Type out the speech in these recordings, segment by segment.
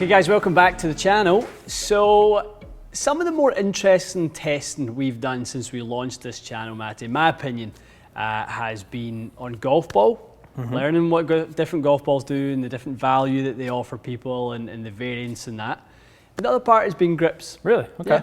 Okay guys, welcome back to the channel. So some of the more interesting testing we've done since we launched this channel, Matty, in my opinion, has been on golf ball, learning what different golf balls do and the different value that they offer people and the variance in that. And the other part has been grips. Really? Okay.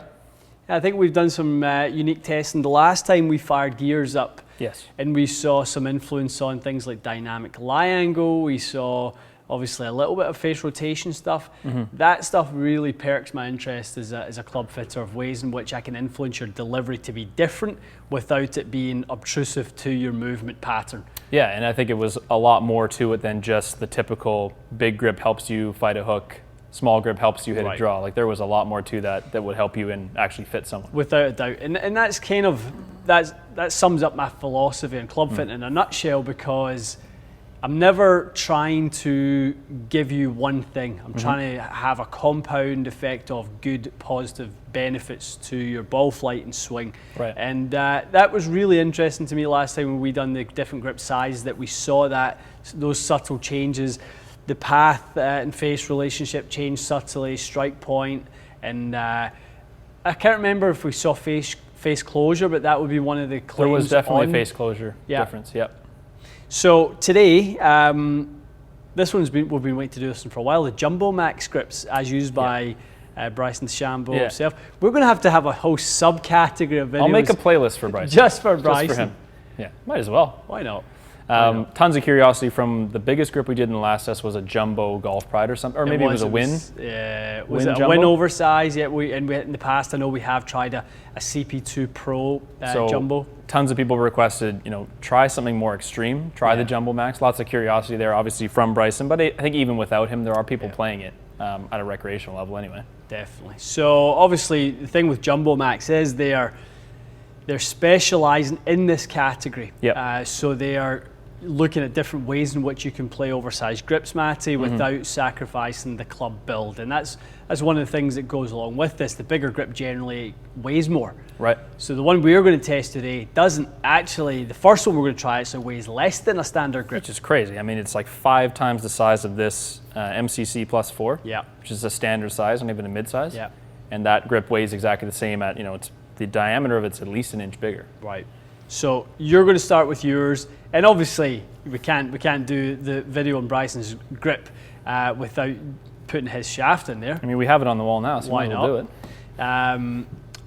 Yeah. I think we've done some unique testing. The last time we fired gears up, yes, and we saw some influence on things like dynamic lie angle. We saw obviously a little bit of face rotation stuff. That stuff really perks my interest as a club fitter, of ways in which I can influence your delivery to be different without it being obtrusive to your movement pattern. Yeah, and I think it was a lot more to it than just the typical big grip helps you fight a hook, small grip helps you hit a draw. Like there was a lot more to that that would help you and actually fit someone. Without a doubt. And that's kind of, that sums up my philosophy in club fitting in a nutshell, because I'm never trying to give you one thing. I'm trying to have a compound effect of good, positive benefits to your ball flight and swing. Right. And that was really interesting to me last time when we done the different grip sizes, that we saw those subtle changes. The path and face relationship changed subtly, strike point, and I can't remember if we saw face closure, but that would be one of the claims. There was definitely a face closure difference, yep. So today, this one's we've been waiting to do this one for a while, the JumboMax grips, as used by Bryson DeChambeau himself. We're going to have a whole subcategory of videos. I'll make a playlist for Bryson. Just for Bryson. Just for him. Yeah, might as well. Why not? Tons of curiosity from the biggest grip we did in the last test was a Jumbo Golf Pride or something, or maybe it was a Win. Yeah, was it a Win oversize? Yeah, in the past I know we have tried a CP2 Pro Jumbo. Tons of people requested, try something more extreme. Try the JumboMax. Lots of curiosity there, obviously from Bryson, but I think even without him, there are people playing it at a recreational level anyway. Definitely. So obviously the thing with JumboMax is they're specializing in this category. Yep. So they are looking at different ways in which you can play oversized grips, Matty, without sacrificing the club build. And that's one of the things that goes along with this. The bigger grip generally weighs more. Right. So the one we're going to test today doesn't actually, the first one we're going to try actually weighs less than a standard grip. Which is crazy. I mean, it's like 5 times the size of this MCC Plus 4, which is a standard size, not even a mid-size. Yeah. And that grip weighs exactly the same at, it's the diameter of it's at least an inch bigger. Right. So you're going to start with yours, and obviously we can't do the video on Bryson's grip without putting his shaft in there. I mean, we have it on the wall now, so why not? Do it.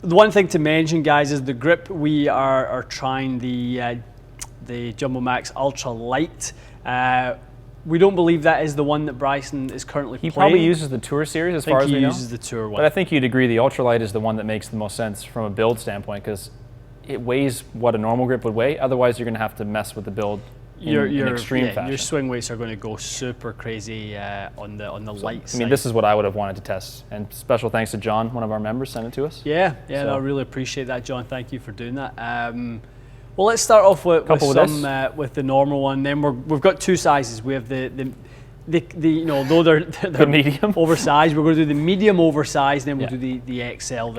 The one thing to mention, guys, is the grip. We are trying the JumboMax UltraLite. We don't believe that is the one that Bryson is currently playing. He probably uses the Tour series as far as we know. He uses the Tour one. But I think you'd agree the UltraLite is the one that makes the most sense from a build standpoint, because it weighs what a normal grip would weigh. Otherwise, you're going to have to mess with the build in extreme fashion. Your swing weights are going to go super crazy on the light side. I mean, this is what I would have wanted to test. And special thanks to John, one of our members, sent it to us. Yeah, I really appreciate that, John. Thank you for doing that. Well, let's start off with the normal one. Then we've got 2 sizes. We have the although they're the medium oversized, we're going to do the medium oversized, and then we'll do the XL,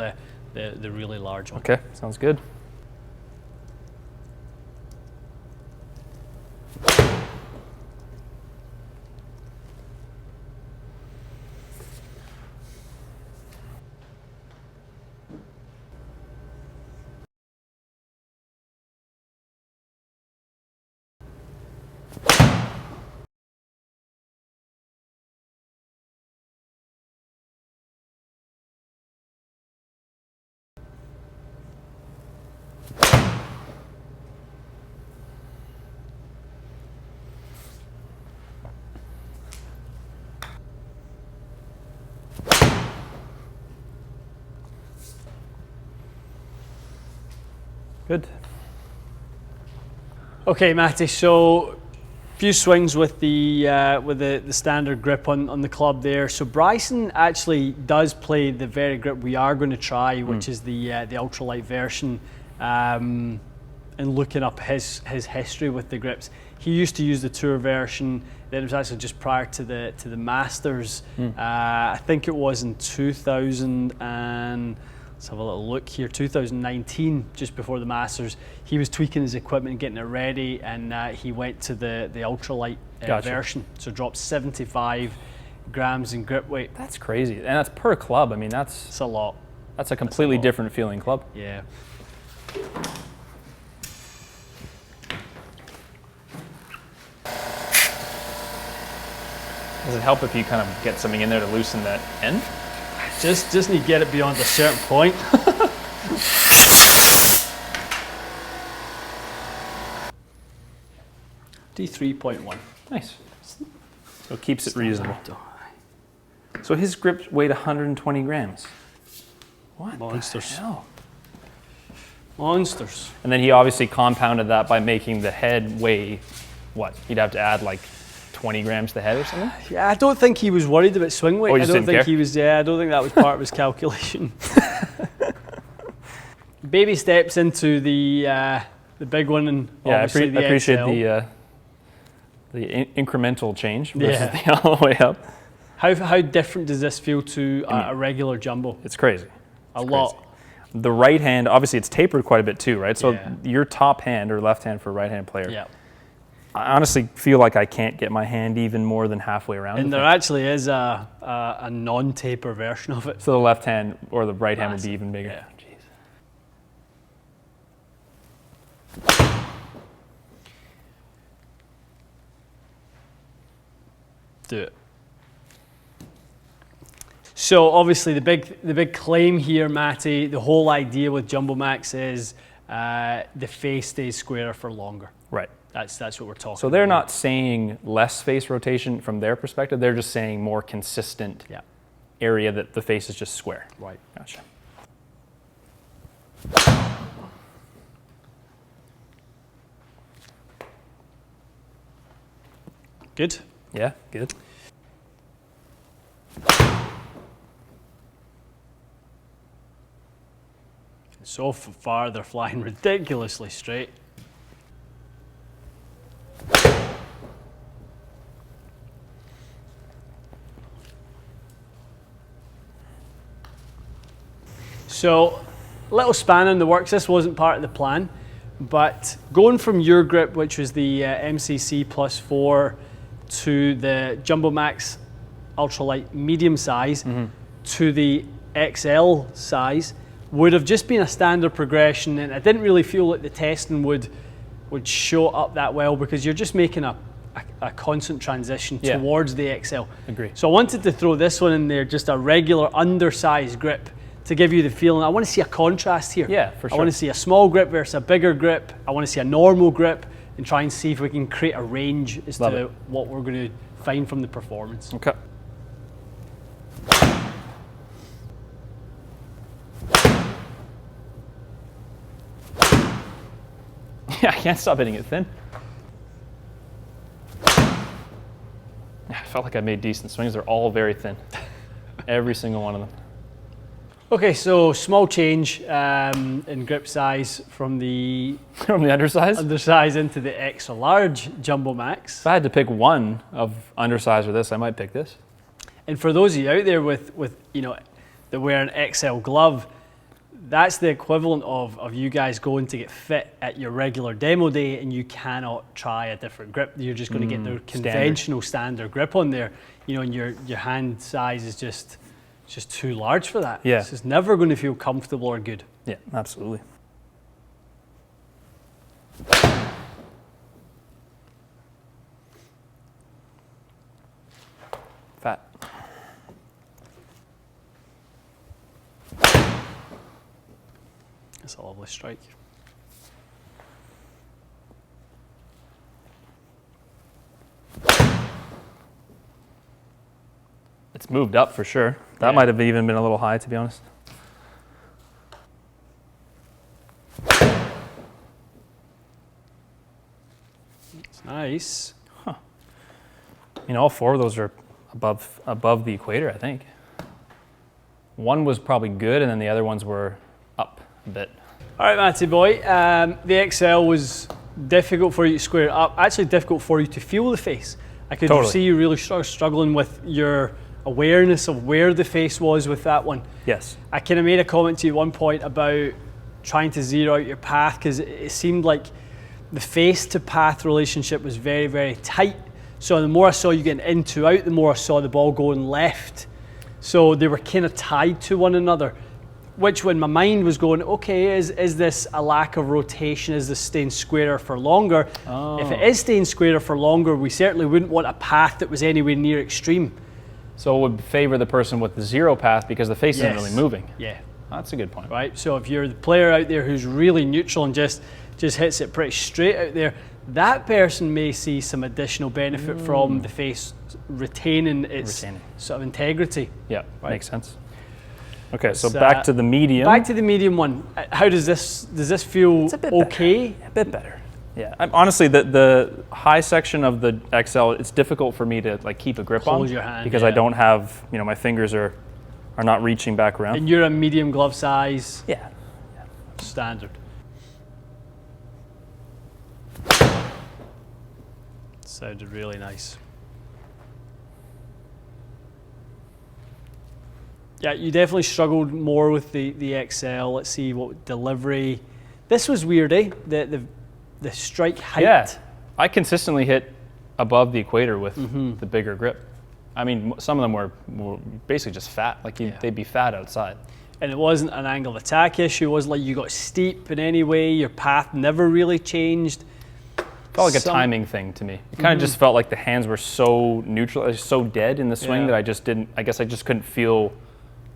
the really large one. Okay, sounds good. Good. Okay, Matty. So, a few swings with the standard grip on the club there. So Bryson actually does play the very grip we are going to try, which is the ultralight version. And looking up his history with the grips, he used to use the Tour version. Then it was actually just prior to the Masters. I think it was in 2000 and. Let's have a little look here. 2019, just before the Masters, he was tweaking his equipment, getting it ready, and he went to the ultralight version. So dropped 75 grams in grip weight. That's crazy, and that's per club. I mean, It's a lot. that's a completely different feeling club. Yeah. Does it help if you kind of get something in there to loosen that end? Just need to get it beyond a certain point. D3.1. Nice. So it keeps it reasonable. So his grip weighed 120 grams. What Monsters. the hell? Monsters. And then he obviously compounded that by making the head weigh, what? He'd have to add like 20 grams to the head or something? Yeah, I don't think he was worried about swing weight. Oh, he I just don't didn't think care? he was. Yeah, I don't think that was part of his calculation. Baby steps into the big one, and Yeah, obviously I appreciate XL. the incremental change versus Yeah. the all the way up. How different does this feel to a regular jumbo? It's crazy. A lot. The right hand, obviously it's tapered quite a bit too, right? So Yeah. your top hand or left hand for a right hand player. Yeah. I honestly feel like I can't get my hand even more than halfway around. And the there thing. actually is a non-taper version of it. So the left hand or the right hand would be Massive. even bigger. Yeah. Jeez. Do it. So obviously the big claim here, Matty, the whole idea with JumboMax is the face stays squarer for longer. Right. That's what we're talking about. So they're not saying less face rotation from their perspective. They're just saying more consistent area that the face is just square. Right. Gotcha. Good. Yeah, good. So far they're flying ridiculously straight. So, little span in the works. This wasn't part of the plan, but going from your grip, which was the MCC plus 4, to the JumboMax UltraLite medium size, to the XL size, would have just been a standard progression, and I didn't really feel like the testing would show up that well, because you're just making a constant transition towards the XL. Agree. So I wanted to throw this one in there, just a regular undersized grip, to give you the feeling. I want to see a contrast here. Yeah, for sure. I want to see a small grip versus a bigger grip. I want to see a normal grip, and try and see if we can create a range as Love to it. what we're going to find from the performance. Okay. Yeah, I can't stop hitting it thin. I felt like I made decent swings. They're all very thin. Every single one of them. Okay, so small change in grip size from the From the undersize? undersize into the extra large JumboMax. If I had to pick one of undersize or this, I might pick this. And for those of you out there with that wear an XL glove, that's the equivalent of you guys going to get fit at your regular demo day, and you cannot try a different grip. You're just going to get the conventional standard grip on there, and your hand size is just too large for that. Yeah. It's just never going to feel comfortable or good. Yeah, absolutely. Fat. It's a lovely strike. It's moved up for sure. That Yeah. might have even been a little high, to be honest. It's nice. All four of those are above the equator, I think. One was probably good, and then the other ones were up a bit. All right, Matty boy. The XL was difficult for you to square it up. Actually, difficult for you to feel the face. I could Totally. see you really struggling with your awareness of where the face was with that one. Yes. I kind of made a comment to you at one point about trying to zero out your path, because it seemed like the face to path relationship was very, very tight. So the more I saw you getting in, two out, the more I saw the ball going left. So they were kind of tied to one another, which when my mind was going, okay, is this a lack of rotation? Is this staying squarer for longer? Oh. If it is staying squarer for longer, we certainly wouldn't want a path that was anywhere near extreme. So it would favor the person with the zero path because the face isn't really moving. Yeah. That's a good point. Right, so if you're the player out there who's really neutral and just hits it pretty straight out there, that person may see some additional benefit from the face retaining its sort of integrity. Yeah, right? Makes sense. Okay, so back to the medium. Back to the medium one. How does this feel? It's a bit okay? Better. A bit better. Yeah, honestly, the high section of the XL, it's difficult for me to like keep a grip on. Hold your hand, because I don't have, my fingers are not reaching back around. And you're a medium glove size? Yeah. Standard. Sounded really nice. Yeah, you definitely struggled more with the XL. Let's see what delivery. This was weird, eh? The strike height. Yeah, I consistently hit above the equator with the bigger grip. I mean, some of them were basically just fat. Like they'd be fat outside. And it wasn't an angle of attack issue. It wasn't like you got steep in any way. Your path never really changed. Felt like a timing thing to me. It kind of just felt like the hands were so neutral, so dead in the swing that I just didn't. I guess I just couldn't feel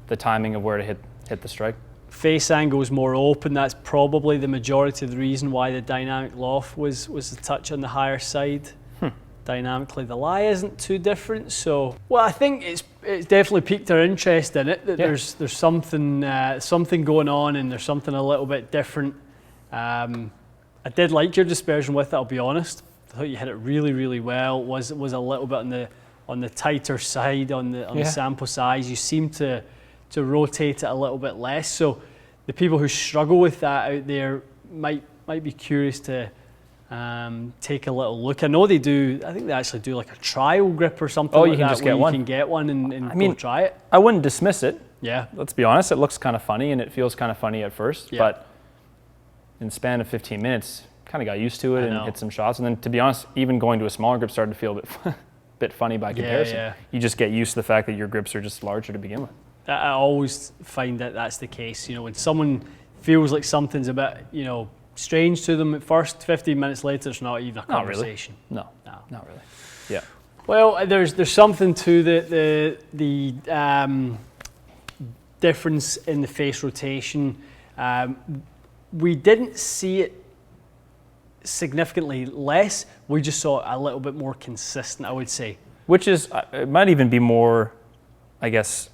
the timing of where to hit the strike. Face angle was more open. That's probably the majority of the reason why the dynamic loft was a touch on the higher side. Dynamically, the lie isn't too different. So, well, I think it's definitely piqued our interest in it. That there's something going on, and there's something a little bit different. I did like your dispersion with it. I'll be honest. I thought you hit it really, really well. Was a little bit on the tighter side on the sample size. You seem to rotate it a little bit less. So the people who struggle with that out there might be curious to take a little look. I know they do. I think they actually do like a trial grip or something. You can just get one. You can get one and go try it. I wouldn't dismiss it. Yeah. Let's be honest. It looks kind of funny and it feels kind of funny at first, but in the span of 15 minutes, kind of got used to it and hit some shots. And then, to be honest, even going to a smaller grip started to feel a bit funny by comparison. Yeah. You just get used to the fact that your grips are just larger to begin with. I always find that that's the case. When someone feels like something's a bit, strange to them at first, 15 minutes later, it's not even a conversation. No, not really. Yeah. Well, there's something to the difference in the face rotation. We didn't see it significantly less. We just saw it a little bit more consistent, I would say. Which is, it might even be more, I guess,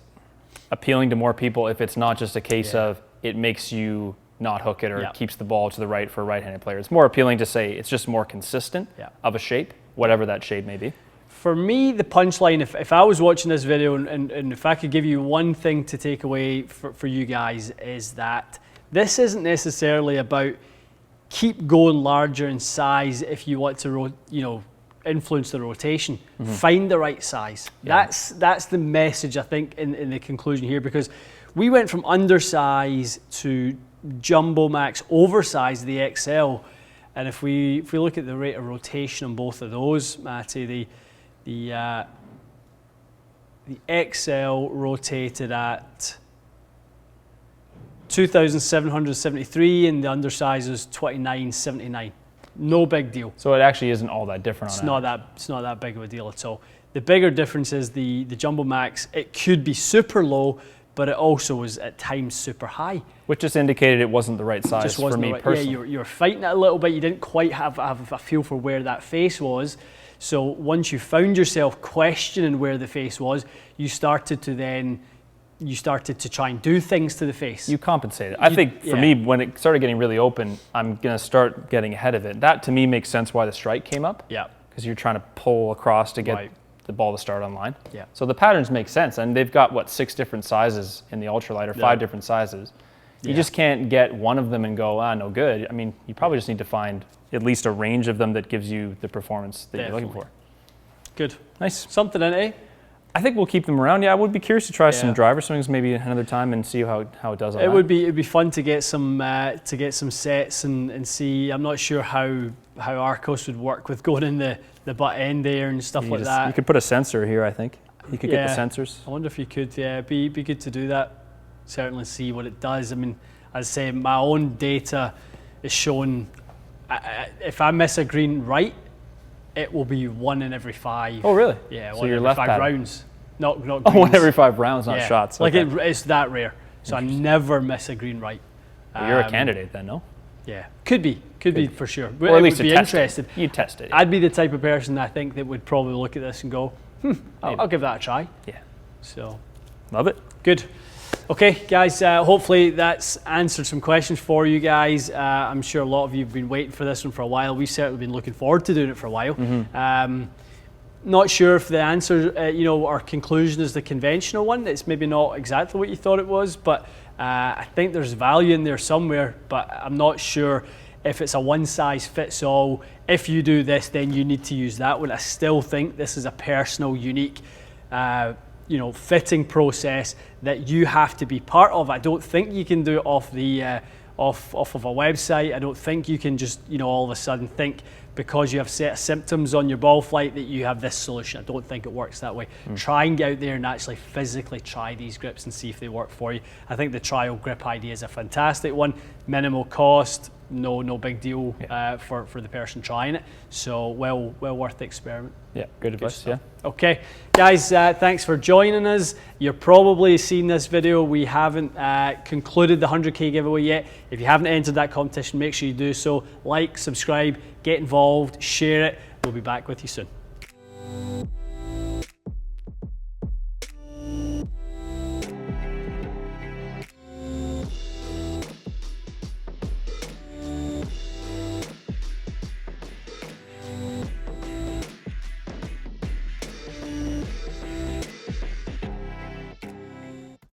appealing to more people if it's not just a case of it makes you not hook it or keeps the ball to the right for a right-handed player. It's more appealing to say it's just more consistent of a shape, whatever that shape may be. For me, the punchline, if I was watching this video and if I could give you one thing to take away for you guys, is that this isn't necessarily about keep going larger in size if you want to influence the rotation. Find the right size. That's the message, I think, in the conclusion here, because we went from undersize to JumboMax oversize, the XL, and if we look at the rate of rotation on both of those, Matty, the XL rotated at 2,773 and the undersize is 2,979. No big deal. So it actually isn't all that different. It's not that big of a deal at all. The bigger difference is the JumboMax. It could be super low, but it also was at times super high. Which just indicated it wasn't the right size for me personally. Yeah, you were fighting it a little bit. You didn't quite have a feel for where that face was. So once you found yourself questioning where the face was, you started to try and do things to the face. You compensated. I think for me, when it started getting really open, I'm going to start getting ahead of it. That to me makes sense why the strike came up. Yeah. Because you're trying to pull across to get the ball to start on line. Yeah. So the patterns make sense. And they've got, 6 different sizes in the UltraLite, or 5 different sizes. You just can't get one of them and go, no good. I mean, you probably just need to find at least a range of them that gives you the performance that you're looking for. Good. Nice. Something in it, eh? I think we'll keep them around. Yeah, I would be curious to try some driver swings maybe another time and see how it does on that. It'd be fun to get some sets and see. I'm not sure how Arcos would work with going in the butt end there and stuff like that. You could put a sensor here, I think. You could get the sensors. I wonder if you could. Yeah, be good to do that. Certainly see what it does. I mean, as I say, my own data is showing if I miss a green right, it will be 1 in every 5. Oh, really? Yeah, so 1 you're in every left 5 rounds. Not greens. Oh, 1 every 5 rounds, not shots. Okay. Like it's that rare. So I never miss a green right. Well, you're a candidate then, no? Yeah, could be for sure. Or at least be interested. You test it. I'd be the type of person I think that would probably look at this and go, I'll give that a try. Yeah. So, love it. Good. Okay, guys, hopefully that's answered some questions for you guys. I'm sure a lot of you have been waiting for this one for a while. We've certainly been looking forward to doing it for a while. Not sure if the answer, our conclusion is the conventional one. It's maybe not exactly what you thought it was, but I think there's value in there somewhere, but I'm not sure if it's a one size fits all. If you do this, then you need to use that one. I still think this is a personal, unique, fitting process that you have to be part of. I don't think you can do it off of a website. I don't think you can just, all of a sudden think because you have set of symptoms on your ball flight that you have this solution. I don't think it works that way. Try and get out there and actually physically try these grips and see if they work for you. I think the trial grip idea is a fantastic one. Minimal cost, no big deal for the person trying it. So well worth the experiment. Yeah, good advice. Yeah. Okay, guys, thanks for joining us. You're probably seen this video. We haven't concluded the 100K giveaway yet. If you haven't entered that competition, make sure you do so. Like, subscribe, get involved, share it. We'll be back with you soon.